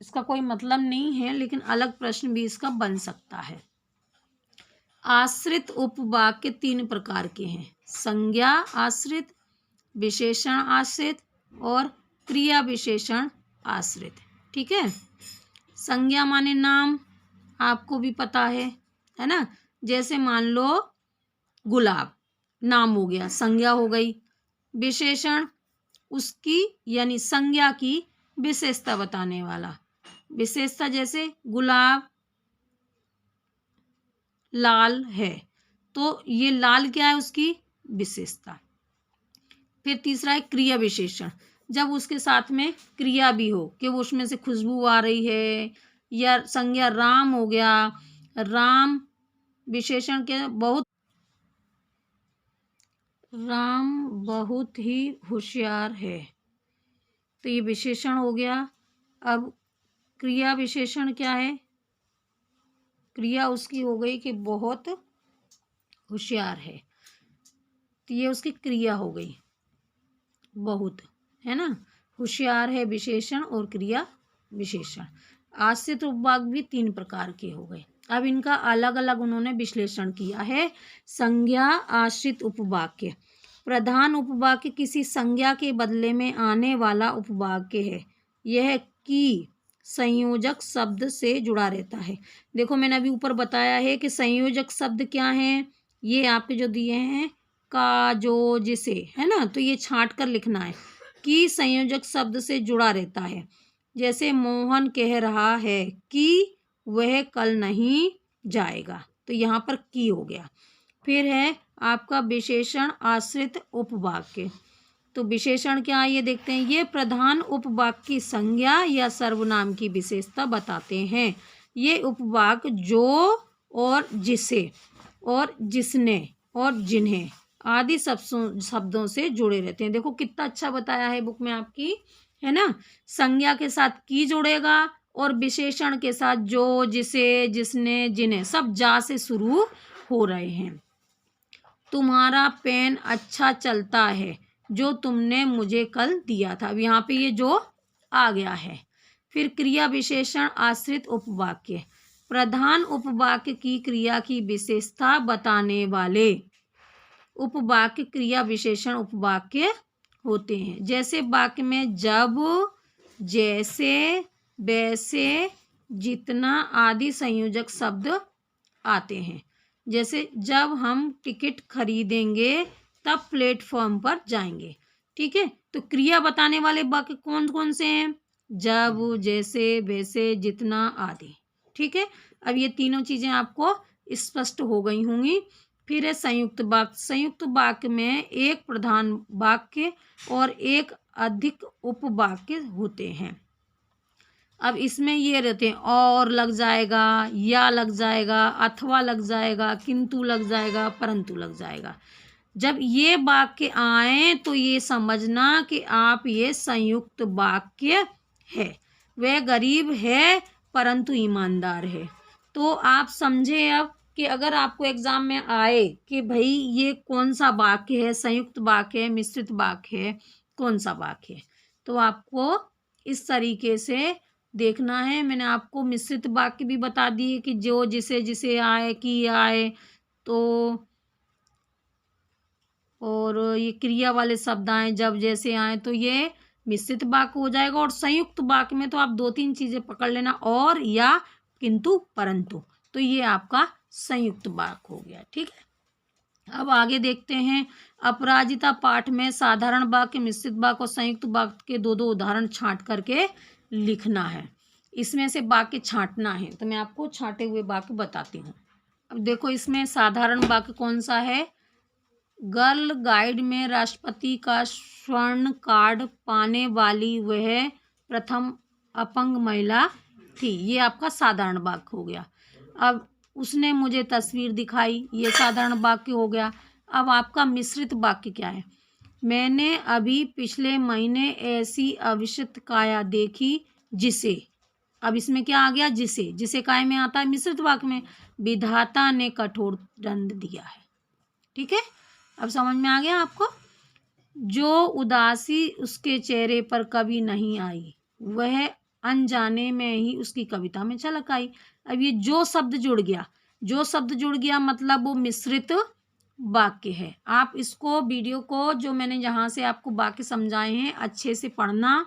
इसका कोई मतलब नहीं है लेकिन अलग प्रश्न भी इसका बन सकता है। आश्रित उपवाक्य 3 प्रकार के हैं, संज्ञा आश्रित, विशेषण आश्रित और क्रिया विशेषण आश्रित। ठीक है। संज्ञा माने नाम, आपको भी पता है ना। जैसे मान लो गुलाब, नाम हो गया, संज्ञा हो गई। विशेषण उसकी यानी संज्ञा की विशेषता बताने वाला, विशेषता जैसे गुलाब लाल है तो ये लाल क्या है? उसकी विशेषता। फिर तीसरा है क्रिया विशेषण, जब उसके साथ में क्रिया भी हो कि वो उसमें से खुशबू आ रही है, या संज्ञा राम हो गया, राम विशेषण के राम बहुत ही होशियार है, तो ये विशेषण हो गया। अब क्रिया विशेषण क्या है? क्रिया उसकी हो गई कि बहुत होशियार है, तो ये उसकी क्रिया हो गई बहुत, है ना। होशियार है विशेषण और क्रिया विशेषण। आश्रित उपवाक्य भी 3 प्रकार के हो गए। अब इनका अलग अलग उन्होंने विश्लेषण किया है। संज्ञा आश्रित उपवाक्य, प्रधान उपवाक्य किसी संज्ञा के बदले में आने वाला उपवाक्य है। यह की संयोजक शब्द से जुड़ा रहता है। देखो मैंने अभी ऊपर बताया है कि संयोजक शब्द क्या है, ये आपके जो दिए हैं का, जो, जिसे, है ना, तो ये छांट कर लिखना है कि संयोजक शब्द से जुड़ा रहता है। जैसे मोहन कह रहा है कि वह कल नहीं जाएगा, तो यहाँ पर की हो गया। फिर है आपका विशेषण आश्रित उपवाक्य, तो विशेषण क्या है ये देखते हैं। ये प्रधान उपवाक्य की संज्ञा या सर्वनाम की विशेषता बताते हैं। ये उपवाक्य जो और जिसे और जिसने और जिन्हें आदि शब्दों से जुड़े रहते हैं। देखो कितना अच्छा बताया है बुक में आपकी, है ना। संज्ञा के साथ की जुड़ेगा और विशेषण के साथ जो, जिसे, जिसने, जिन्हें, सब जा से शुरू हो रहे हैं। तुम्हारा पेन अच्छा चलता है जो तुमने मुझे कल दिया था। अब यहाँ पे ये जो आ गया है। फिर क्रिया विशेषण आश्रित उपवाक्य, प्रधान उपवाक्य की क्रिया की विशेषता बताने वाले उपवाक्य क्रिया विशेषण उपवाक्य होते हैं। जैसे वाक्य में जब, जैसे, वैसे, जितना आदि संयोजक शब्द आते हैं। जैसे जब हम टिकट खरीदेंगे तब प्लेटफॉर्म पर जाएंगे। ठीक है, तो क्रिया बताने वाले वाक्य कौन कौन से हैं? जब, जैसे, वैसे, जितना आदि। ठीक है, अब ये तीनों चीजें आपको स्पष्ट हो गई होंगी। फिर है संयुक्त वाक्य। संयुक्त वाक्य में एक प्रधान वाक्य और एक अधिक उपवाक्य होते हैं। अब इसमें ये रहते हैं और लग जाएगा, या लग जाएगा, अथवा लग जाएगा, किंतु लग जाएगा, परंतु लग जाएगा। जब ये वाक्य आए तो ये समझना कि आप ये संयुक्त वाक्य है। वह गरीब है परंतु ईमानदार है। तो आप समझे अब कि अगर आपको एग्जाम में आए कि भाई ये कौन सा वाक्य है, संयुक्त वाक्य है, मिश्रित वाक्य है, कौन सा वाक्य है, तो आपको इस तरीके से देखना है। मैंने आपको मिश्रित वाक्य भी बता दिए कि जो, जिसे, जिसे आए, की आए, तो और ये क्रिया वाले शब्द आए, जब, जैसे आए, तो ये मिश्रित वाक्य हो जाएगा। और संयुक्त वाक्य में तो आप 2-3 चीज़ें पकड़ लेना, और, या, किंतु, परंतु। तो ये आपका संयुक्त वाक्य हो गया। ठीक है, अब आगे देखते हैं। अपराजिता पाठ में साधारण वाक्य, मिश्रित वाक्य और संयुक्त वाक्य के 2-2 उदाहरण छांट करके लिखना है। इसमें से वाक्य छांटना है, तो मैं आपको छांटे हुए वाक्य बताती हूँ। अब देखो, इसमें साधारण वाक्य कौन सा है? गर्ल गाइड में राष्ट्रपति का स्वर्ण कार्ड पाने वाली वह प्रथम अपंग महिला थी। ये आपका साधारण वाक्य हो गया। अब उसने मुझे तस्वीर दिखाई, ये साधारण वाक्य हो गया। अब आपका मिश्रित वाक्य क्या है? मैंने अभी पिछले महीने ऐसी अविष्ट काया देखी जिसे, अब इसमें क्या आ गया? जिसे। जिसे काय में आता है? मिश्रित वाक्य में। विधाता ने कठोर दंड दिया है। ठीक है, अब समझ में आ गया आपको? जो उदासी उसके चेहरे पर कभी नहीं आई, वह अनजाने में ही उसकी कविता में झलक आई। अब ये जो शब्द जुड़ गया, जो शब्द जुड़ गया मतलब वो मिश्रित वाक्य है। आप इसको, वीडियो को, जो मैंने जहाँ से आपको वाक्य समझाए हैं, अच्छे से पढ़ना,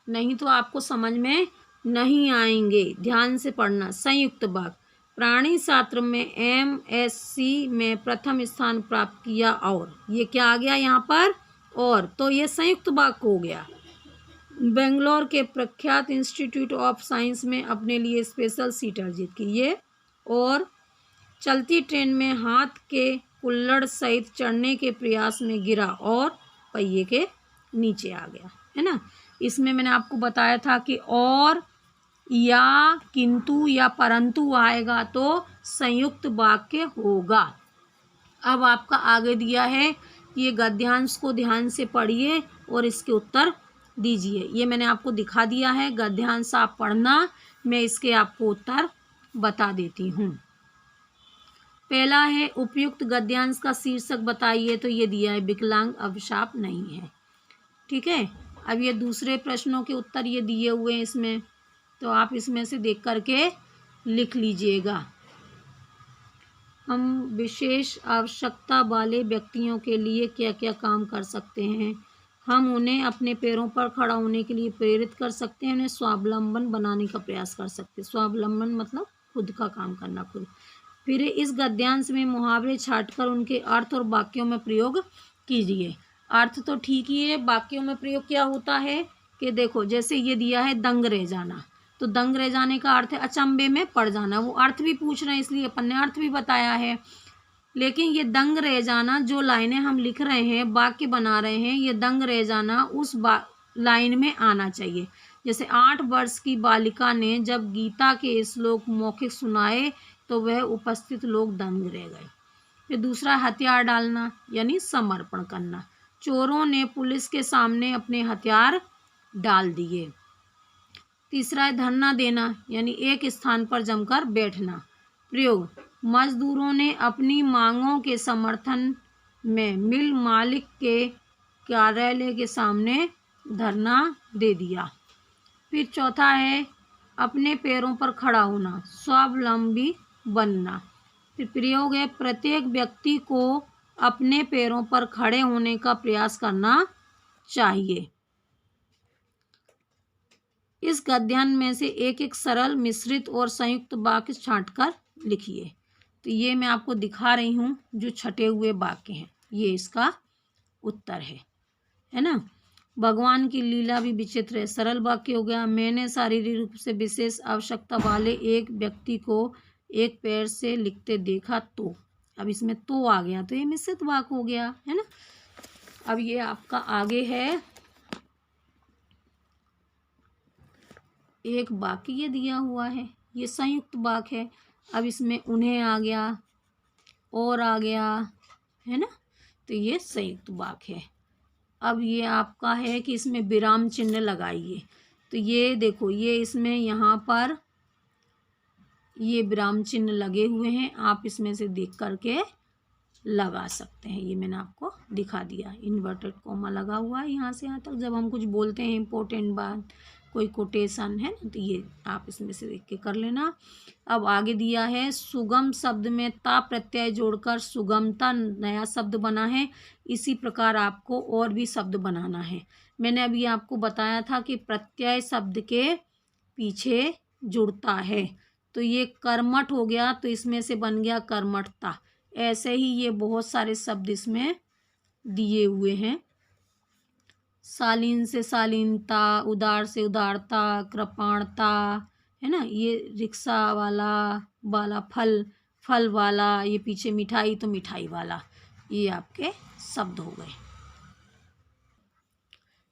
नहीं तो आपको समझ में नहीं आएंगे। ध्यान से पढ़ना। संयुक्त वाक्य, प्राणी शास्त्र में MSc में प्रथम स्थान प्राप्त किया, और ये क्या आ गया यहाँ पर? और, तो ये संयुक्त वाक्य हो गया। बेंगलोर के प्रख्यात इंस्टीट्यूट ऑफ साइंस में अपने लिए स्पेशल सीट अर्जित की, ये। और चलती ट्रेन में हाथ के कुल्हड़ सहित चढ़ने के प्रयास में गिरा और पहिए के नीचे आ गया, है ना। इसमें मैंने आपको बताया था कि और, या, किंतु या परंतु आएगा तो संयुक्त वाक्य होगा। अब आपका आगे दिया है, ये गद्यांश को ध्यान से पढ़िए और इसके उत्तर दीजिए। ये मैंने आपको दिखा दिया है, गद्यांश आप पढ़ना, मैं इसके आपको उत्तर बता देती हूँ। पहला है, उपयुक्त गद्यांश का शीर्षक बताइए, तो ये दिया है विकलांग अभिशाप नहीं है। ठीक है, अब ये दूसरे प्रश्नों के उत्तर ये दिए हुए हैं इसमें, तो आप इसमें से देख करके लिख लीजिएगा। हम विशेष आवश्यकता वाले व्यक्तियों के लिए क्या क्या काम कर सकते हैं? हम उन्हें अपने पैरों पर खड़ा होने के लिए प्रेरित कर सकते हैं, उन्हें स्वावलंबन बनाने का प्रयास कर सकते हैं। स्वावलंबन मतलब खुद का काम करना, खुद। फिर इस गद्यांश में मुहावरे छांटकर उनके अर्थ और वाक्यों में प्रयोग कीजिए। अर्थ तो ठीक ही है, वाक्यों में प्रयोग क्या होता है कि देखो, जैसे ये दिया है दंग रह जाना, तो दंग रह जाने का अर्थ है अचंभे में पड़ जाना। वो अर्थ भी पूछ रहे हैं इसलिए अपन ने अर्थ भी बताया है। लेकिन ये दंग रह जाना, जो लाइनें हम लिख रहे हैं, वाक्य बना रहे हैं, ये दंग रह जाना उस लाइन में आना चाहिए। जैसे 8 वर्ष की बालिका ने जब गीता के श्लोक मौखिक सुनाए तो वह उपस्थित लोग दंग रह गए। फिर दूसरा, हथियार डालना यानी समर्पण करना। चोरों ने पुलिस के सामने अपने हथियार डाल दिए। तीसरा है धरना देना यानी एक स्थान पर जमकर बैठना। प्रयोग, मजदूरों ने अपनी मांगों के समर्थन में मिल मालिक के कार्यालय के सामने धरना दे दिया। फिर चौथा है अपने पैरों पर खड़ा होना, स्वावलंबी बनना। फिर प्रयोग है प्रत्येक व्यक्ति को अपने पैरों पर खड़े होने का प्रयास करना चाहिए। इस गद्यांश में से एक एक सरल, मिश्रित और संयुक्त वाक्य छांटकर लिखिए। तो ये मैं आपको दिखा रही हूँ जो छटे हुए वाक्य हैं, ये इसका उत्तर है ना। भगवान की लीला भी विचित्र है। सरल वाक्य हो गया, मैंने शारीरिक रूप से विशेष आवश्यकता वाले एक व्यक्ति को एक पैर से लिखते देखा तो, अब इसमें तो आ गया तो ये मिश्रित वाक्य हो गया, है ना। अब ये आपका आगे है एक वाक्य ये दिया हुआ है, ये संयुक्त वाक्य है। अब इसमें उन्हें आ गया और आ गया, है ना, तो ये संयुक्त वाक्य है। अब ये आपका है कि इसमें विराम चिन्ह लगाइए। तो ये देखो, ये इसमें यहाँ पर ये विराम चिन्ह लगे हुए हैं, आप इसमें से देख करके लगा सकते हैं। ये मैंने आपको दिखा दिया, इन्वर्टेड कॉमा लगा हुआ है यहाँ से यहाँ तक। जब हम कुछ बोलते हैं इम्पोर्टेंट बात, कोई कोटेशन है ना, तो ये आप इसमें से देख के कर लेना। अब आगे दिया है सुगम शब्द में ता प्रत्यय जोड़कर सुगमता नया शब्द बना है। इसी प्रकार आपको और भी शब्द बनाना है। मैंने अभी आपको बताया था कि प्रत्यय शब्द के पीछे जुड़ता है, तो ये कर्मठ हो गया, तो इसमें से बन गया कर्मठता। ऐसे ही ये बहुत सारे शब्द इसमें दिए हुए हैं। शालीन से शालीनता, उदार से उदारता, कृपाणता, है ना। ये रिक्शा वाला, वाला फल, फल वाला, ये पीछे मिठाई तो मिठाई वाला, ये आपके शब्द हो गए।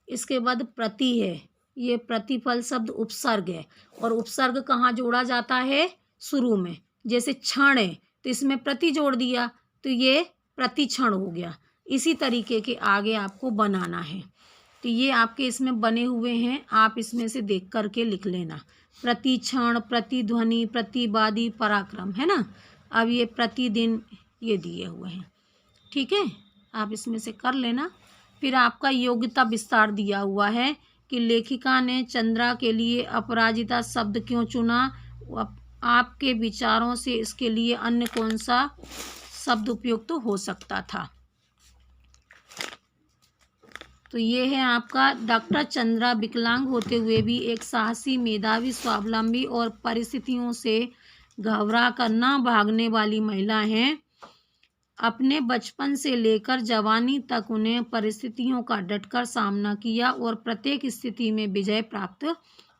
इसके बाद प्रति है, ये प्रतिफल शब्द उपसर्ग है, और उपसर्ग कहाँ जोड़ा जाता है? शुरू में। जैसे क्षण है तो इसमें प्रति जोड़ दिया, तो ये प्रतिक्षण हो गया। इसी तरीके के आगे आपको बनाना है, तो ये आपके इसमें बने हुए हैं, आप इसमें से देख करके लिख लेना। प्रतिक्षण, प्रतिध्वनि, प्रतिवादी, पराक्रम, है ना। अब ये प्रतिदिन ये दिए हुए हैं, ठीक है, आप इसमें से कर लेना। फिर आपका योग्यता विस्तार दिया हुआ है कि लेखिका ने चंद्रा के लिए अपराजिता शब्द क्यों चुना, आपके विचारों से इसके लिए अन्य कौन सा शब्द उपयुक्त तो हो सकता था। तो ये है आपका, डॉक्टर चंद्रा विकलांग होते हुए भी एक साहसी, मेधावी, स्वावलंबी और परिस्थितियों से घबरा कर ना भागने वाली महिला हैं। अपने बचपन से लेकर जवानी तक उन्हें परिस्थितियों का डटकर सामना किया और प्रत्येक स्थिति में विजय प्राप्त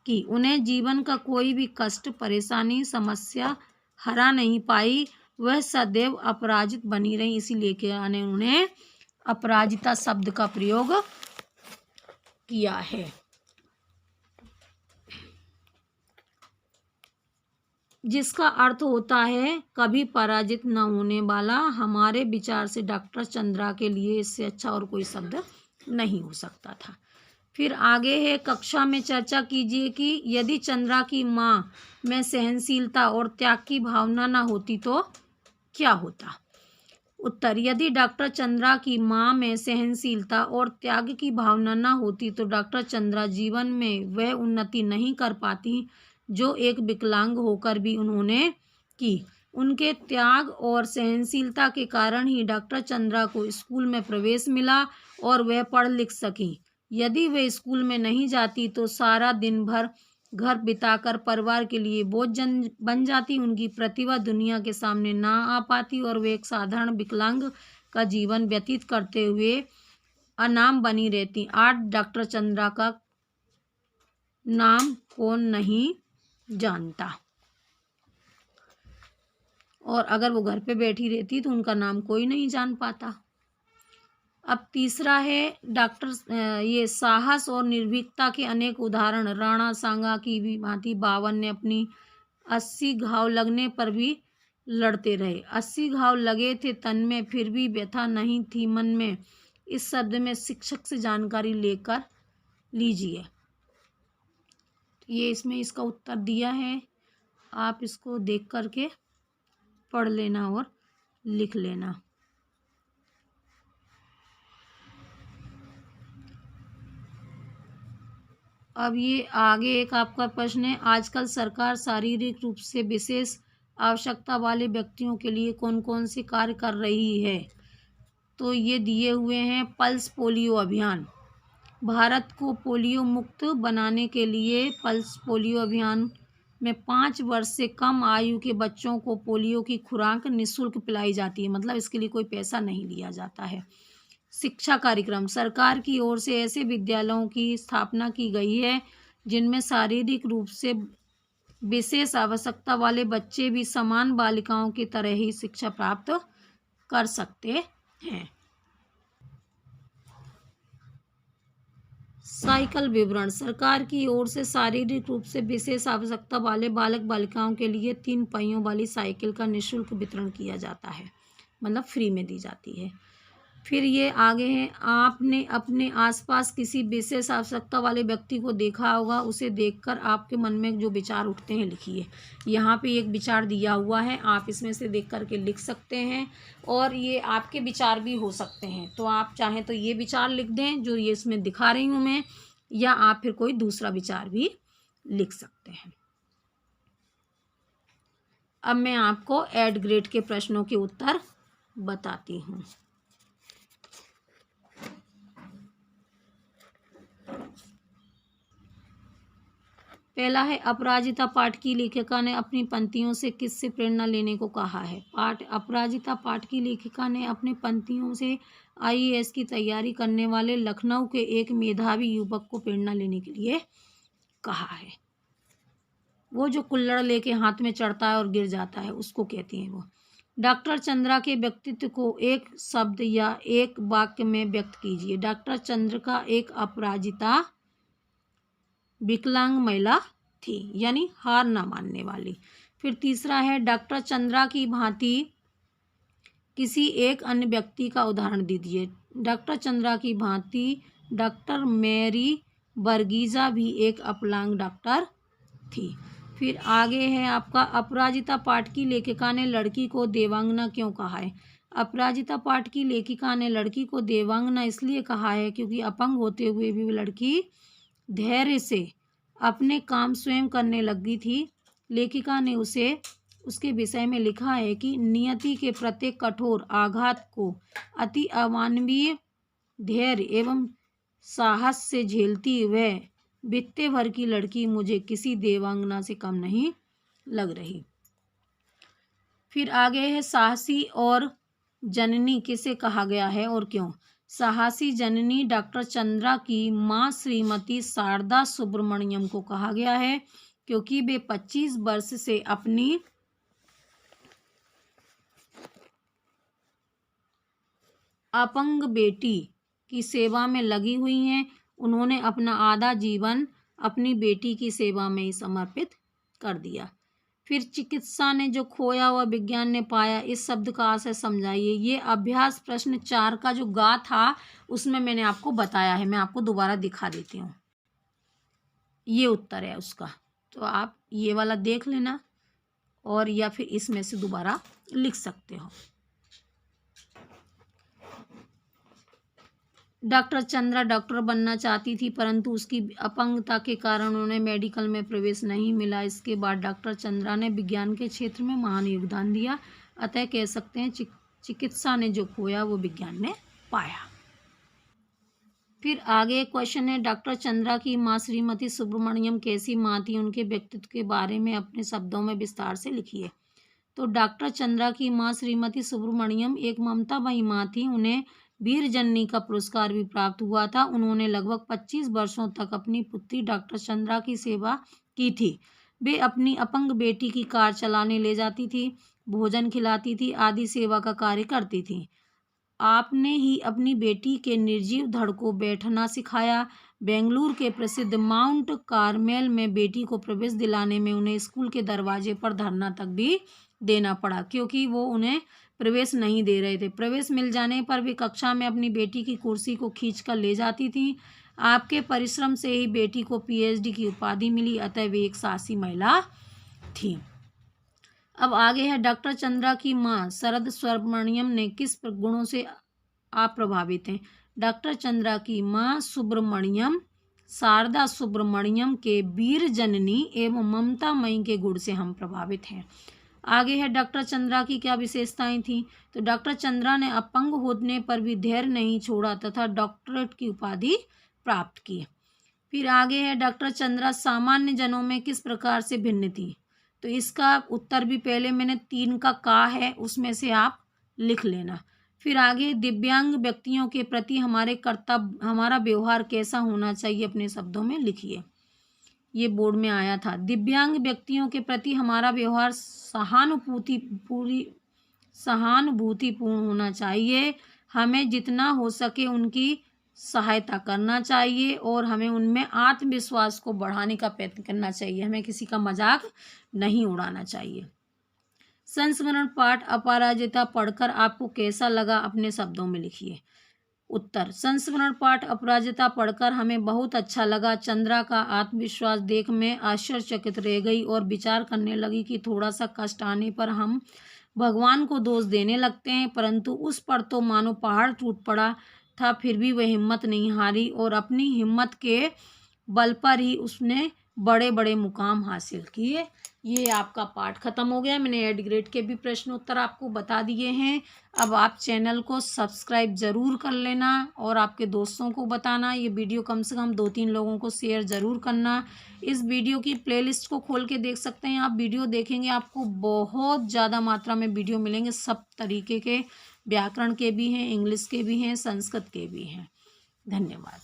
की। उन्हें जीवन का कोई भी कष्ट, परेशानी, समस्या हरा नहीं पाई। वह सदैव अपराजित बनी रही, इसीलिए ने उन्हें अपराजिता शब्द का प्रयोग किया है। जिसका अर्थ होता है कभी पराजित न होने वाला। हमारे विचार से डॉक्टर चंद्रा के लिए इससे अच्छा और कोई शब्द नहीं हो सकता था। फिर आगे है, कक्षा में चर्चा कीजिए कि यदि चंद्रा की माँ में सहनशीलता और त्याग की भावना न होती तो क्या होता। उत्तर, यदि डॉक्टर चंद्रा की माँ में सहनशीलता और त्याग की भावना न होती तो डॉक्टर चंद्रा जीवन में वह उन्नति नहीं कर पाती जो एक विकलांग होकर भी उन्होंने की। उनके त्याग और सहनशीलता के कारण ही डॉक्टर चंद्रा को स्कूल में प्रवेश मिला और वह पढ़ लिख सकी। यदि वे स्कूल में नहीं जाती तो सारा दिन भर घर बिताकर परिवार के लिए बोझ बन जाती। उनकी प्रतिभा दुनिया के सामने ना आ पाती और वे एक साधारण विकलांग का जीवन व्यतीत करते हुए अनाम बनी रहती। आज डॉक्टर चंद्रा का नाम कौन नहीं जानता, और अगर वो घर पे बैठी रहती तो उनका नाम कोई नहीं जान पाता। अब तीसरा है, डॉक्टर ये साहस और निर्भीकता के अनेक उदाहरण। राणा सांगा की भी भांति बावन ने अपनी 80 घाव लगने पर भी लड़ते रहे। 80 घाव लगे थे तन में, फिर भी व्यथा नहीं थी मन में। इस शब्द में शिक्षक से जानकारी लेकर लीजिए। ये इसमें इसका उत्तर दिया है, आप इसको देख करके पढ़ लेना और लिख लेना। अब ये आगे एक आपका प्रश्न है, आजकल सरकार शारीरिक रूप से विशेष आवश्यकता वाले व्यक्तियों के लिए कौन कौन से कार्य कर रही है। तो ये दिए हुए हैं, पल्स पोलियो अभियान। भारत को पोलियो मुक्त बनाने के लिए पल्स पोलियो अभियान में 5 वर्ष से कम आयु के बच्चों को पोलियो की खुराक निःशुल्क पिलाई जाती है, मतलब इसके लिए कोई पैसा नहीं लिया जाता है। शिक्षा कार्यक्रम, सरकार की ओर से ऐसे विद्यालयों की स्थापना की गई है जिनमें शारीरिक रूप से विशेष आवश्यकता वाले बच्चे भी समान बालिकाओं की तरह ही शिक्षा प्राप्त कर सकते हैं। साइकिल विवरण, सरकार की ओर से शारीरिक रूप से विशेष आवश्यकता वाले बालक बालिकाओं के लिए 3 पहियों वाली साइकिल का निःशुल्क वितरण किया जाता है, मतलब फ्री में दी जाती है। फिर ये आगे है, आपने अपने आसपास किसी विशेष आवश्यकता वाले व्यक्ति को देखा होगा, उसे देखकर आपके मन में जो विचार उठते हैं लिखिए। यहाँ पे एक विचार दिया हुआ है, आप इसमें से देख करके लिख सकते हैं, और ये आपके विचार भी हो सकते हैं। तो आप चाहें तो ये विचार लिख दें जो ये इसमें दिखा रही हूँ मैं, या आप फिर कोई दूसरा विचार भी लिख सकते हैं। अब मैं आपको एड ग्रेड के प्रश्नों के उत्तर बताती हूँ। पहला है अपराजिता पाठ की लेखिका ने अपनी पंक्तियों से किससे प्रेरणा लेने को कहा है। अपराजिता पाठ की लेखिका ने अपनी पंक्तियों से आईएएस की तैयारी करने वाले लखनऊ के एक मेधावी युवक को प्रेरणा लेने के लिए कहा है। वो जो कुल्हड़ लेके हाथ में चढ़ता है और गिर जाता है उसको कहती हैं वो। डॉक्टर चंद्रा के व्यक्तित्व को एक शब्द या एक वाक्य में व्यक्त कीजिए। डॉक्टर चंद्र का एक अपराजिता विकलांग महिला थी, यानी हार ना मानने वाली। फिर तीसरा है डॉक्टर चंद्रा की भांति किसी एक अन्य व्यक्ति का उदाहरण दीजिए। डॉक्टर चंद्रा की भांति डॉक्टर मैरी वर्गीजा भी एक अपरांग डॉक्टर थी। फिर आगे है आपका अपराजिता पाठ की लेखिका ने लड़की को देवांगना क्यों कहा है। अपराजिता पाठ की लेखिका ने लड़की को देवांगना इसलिए कहा है क्योंकि अपंग होते हुए भी लड़की धैर्य से अपने काम स्वयं करने लगी थी। लेखिका ने उसके विषय में लिखा है कि नियति के प्रत्येक कठोर आघात को अति अमानवीय धैर्य एवं साहस से झेलती वह बित्ते भर की लड़की मुझे किसी देवांगना से कम नहीं लग रही। फिर आगे है साहसी और जननी किसे कहा गया है और क्यों। साहसी जननी डॉक्टर चंद्रा की मां श्रीमती शारदा सुब्रमण्यम को कहा गया है क्योंकि वे 25 वर्ष से अपनी अपंग बेटी की सेवा में लगी हुई हैं। उन्होंने अपना आधा जीवन अपनी बेटी की सेवा में ही समर्पित कर दिया। फिर चिकित्सा ने जो खोया हुआ विज्ञान ने पाया, इस शब्द का आशय समझाइए। ये अभ्यास प्रश्न 4 का जो गा था उसमें मैंने आपको बताया है, मैं आपको दोबारा दिखा देती हूँ। ये उत्तर है उसका, तो आप ये वाला देख लेना और या फिर इसमें से दोबारा लिख सकते हो। डॉक्टर चंद्रा डॉक्टर बनना चाहती थी परंतु उसकी अपंगता के कारण उन्हें मेडिकल में प्रवेश नहीं मिला। इसके बाद डॉक्टर चंद्रा ने विज्ञान के क्षेत्र में महान योगदान दिया। अतः कह सकते हैं चिकित्सा ने जो खोया वो विज्ञान ने पाया। फिर आगे क्वेश्चन है डॉक्टर चंद्रा की माँ श्रीमती सुब्रमण्यम कैसी माँ थी, उनके व्यक्तित्व के बारे में अपने शब्दों में विस्तार से लिखिए। तो डॉक्टर चंद्रा की माँ श्रीमती सुब्रमण्यम एक ममतामयी माँ थी। उन्हें वीर जननी का पुरस्कार भी प्राप्त हुआ था। उन्होंने लगभग 25 वर्षों तक अपनी पुत्री डॉक्टर चंद्रा की सेवा की थी। वे अपनी अपंग बेटी की कार चलाने ले जाती थी, भोजन खिलाती थी आदि सेवा का कार्य करती थी। आपने ही अपनी बेटी के निर्जीव धड़ को बैठना सिखाया। बेंगलुरु के प्रसिद्ध माउंट कार्मेल में बेटी को प्रवेश दिलाने में उन्हें स्कूल के दरवाजे पर धरना तक भी देना पड़ा क्योंकि वो उन्हें प्रवेश नहीं दे रहे थे। प्रवेश मिल जाने पर वे कक्षा में अपनी बेटी की कुर्सी को खींचकर ले जाती थी। आपके परिश्रम से ही बेटी को पीएचडी की उपाधि मिली, अतः वे एक साहसी महिला थी। अब आगे है डॉक्टर चंद्रा की माँ शरद सुब्रमण्यम ने किस गुणों से आप प्रभावित हैं। डॉक्टर चंद्रा की माँ सुब्रमण्यम शारदा सुब्रमण्यम के वीर जननी एवं ममतामयी के गुण से हम प्रभावित हैं। आगे है डॉक्टर चंद्रा की क्या विशेषताएं थीं। तो डॉक्टर चंद्रा ने अपंग होने पर भी धैर्य नहीं छोड़ा तथा डॉक्टरेट की उपाधि प्राप्त की। फिर आगे है डॉक्टर चंद्रा सामान्य जनों में किस प्रकार से भिन्न थी। तो इसका उत्तर भी पहले मैंने 3 का कहा है, उसमें से आप लिख लेना। फिर आगे दिव्यांग व्यक्तियों के प्रति हमारा व्यवहार कैसा होना चाहिए, अपने शब्दों में लिखिए। ये बोर्ड में आया था। दिव्यांग व्यक्तियों के प्रति हमारा व्यवहार सहानुभूतिपूर्ण होना चाहिए। हमें जितना हो सके उनकी सहायता करना चाहिए और हमें उनमें आत्मविश्वास को बढ़ाने का प्रयत्न करना चाहिए। हमें किसी का मजाक नहीं उड़ाना चाहिए। संस्मरण पाठ अपराजिता पढ़कर आपको कैसा लगा, अपने शब्दों में लिखिए। उत्तर, संस्मरण पाठ अपराजिता पढ़कर हमें बहुत अच्छा लगा। चंद्रा का आत्मविश्वास देख मैं आश्चर्यचकित रह गई और विचार करने लगी कि थोड़ा सा कष्ट आने पर हम भगवान को दोष देने लगते हैं, परंतु उस पर तो मानो पहाड़ टूट पड़ा था। फिर भी वह हिम्मत नहीं हारी और अपनी हिम्मत के बल पर ही उसने बड़े बड़े मुकाम हासिल किए ये आपका पाठ ख़त्म हो गया। मैंने एड ग्रेड के भी प्रश्न उत्तर आपको बता दिए हैं। अब आप चैनल को सब्सक्राइब ज़रूर कर लेना और आपके दोस्तों को बताना। ये वीडियो कम से कम 2-3 लोगों को शेयर ज़रूर करना। इस वीडियो की प्लेलिस्ट को खोल के देख सकते हैं आप। वीडियो देखेंगे आपको बहुत ज़्यादा मात्रा में वीडियो मिलेंगे, सब तरीके के, व्याकरण के भी हैं, इंग्लिश के भी हैं, संस्कृत के भी हैं। धन्यवाद।